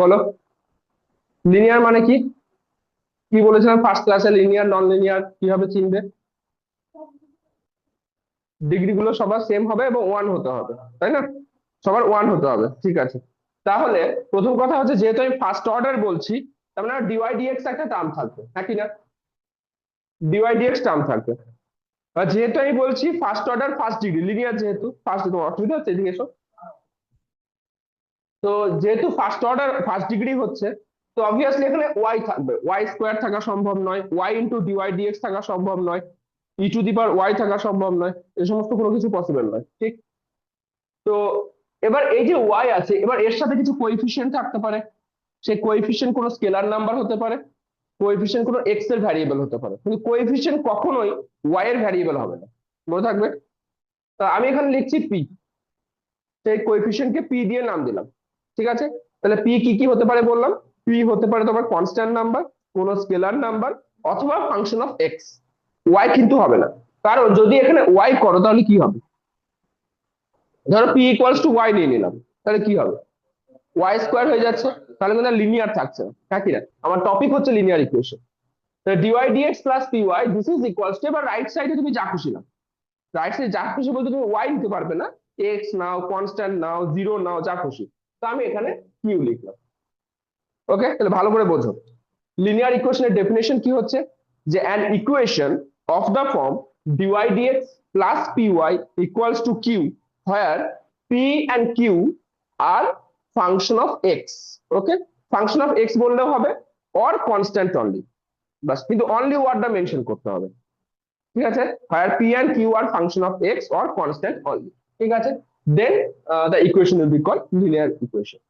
বলো, লিনিয়ার মানে কি? কি বলেছিলাম ফার্স্ট ক্লাসে? লিনিয়ার নন লিনিয়ার কিভাবে চিনবে? ডিগ্রি গুলো সবার সেম হবে এবং ওয়ান হতে হবে, তাই না? সবার ওয়ান হতে হবে, ঠিক আছে। তাহলে প্রথম কথা হচ্ছে, যেহেতু আমি ফার্স্ট অর্ডার বলছি, তার মানে ডিওয়াই ডিএক্স একটা টার্ম থাকবে, হ্যাঁ কি না? ডিওয়াই ডিএক্স টার্ম থাকবে। আর যেহেতু আমি বলছি first order first degree linear, যেহেতু ফার্স্ট, তোমার অসুবিধা হচ্ছে এদিকে এসো। তো যেহেতু ফার্স্ট অর্ডার ফার্স্ট ডিগ্রি হচ্ছে, তো অবভিয়াসলি এখানে ওয়াই থাকবে, ওয়াই স্কোয়ার থাকা সম্ভব নয়, ওয়াই ইন্টু ডিওয়াই ডিএক্স থাকা সম্ভব নয়, ই টু দি পাওয়ার ওয়াই থাকা সম্ভব নয়, এই সমস্ত কোনো কিছু পসিবল নয়, ঠিক? তো এবার এই যে ওয়াই আছে, এবার এর সাথে কিছু কোএফিসিয়েন্ট থাকতে পারে। সেই কোএফিসিয়েন্ট কোনো স্কেলার নাম্বার হতে পারে, কোএফিসিয়েন্ট কোনো এক্স এর ভ্যারিয়েবল হতে পারে, কিন্তু কোএফিসিয়েন্ট কখনোই ওয়াই এর ভ্যারিয়েবল হবে না, মনে থাকবে। তা আমি এখানে লিখছি পি, সেই কোএফিসিয়েন্ট কে পি দিয়ে নাম দিলাম, ঠিক আছে? তাহলে পি কি কি হতে পারে বললাম? পি হতে পারে তোমার কনস্ট্যান্ট নাম্বার, কোন স্কেলার নাম্বার, অথবা ফাংশন অফ এক্স। ওয়াই কিন্তু হবে না, কারণ যদি এখানে ওয়াই করো তাহলে কি হবে? ধরো পি ইকুয়ালস টু ওয়াই নিয়ে নিলাম, তাহলে কি হবে? ওয়াই স্কোয়ার হয়ে যাচ্ছে, তাহলে কিন্তু লিনিয়ার থাকছে না, হ্যাঁ কি না? আমার টপিক হচ্ছে linear equation. D y d x plus p y this is equals to, এবার রাইট সাইডে তুমি যা খুশি নাও। রাইট সাইডে যা খুশি বলতে তুমি ওয়াই নিতে পারবে না, এক্স নাও, কনস্ট্যান্ট নাও, জিরো নাও, যা খুশি। তো আমি এখানে কিউ লিখলাম। ওকে, তাহলে ভালো করে বোঝো লিনিয়ার ইকুয়েশনের ডেফিনেশন কি হচ্ছে, যে an equation of the form d y d x plus p y equals to q, where P and Q are function of x. Okay, function of x বললেও হবে, অর কনস্ট্যান্ট অনলি, বাস, কিন্তু অনলি ওয়ার্ডটা mention করতে হবে, ঠিক আছে? Where P and Q are function of x or constant only, ঠিক আছে? Then the equation will be called linear equation.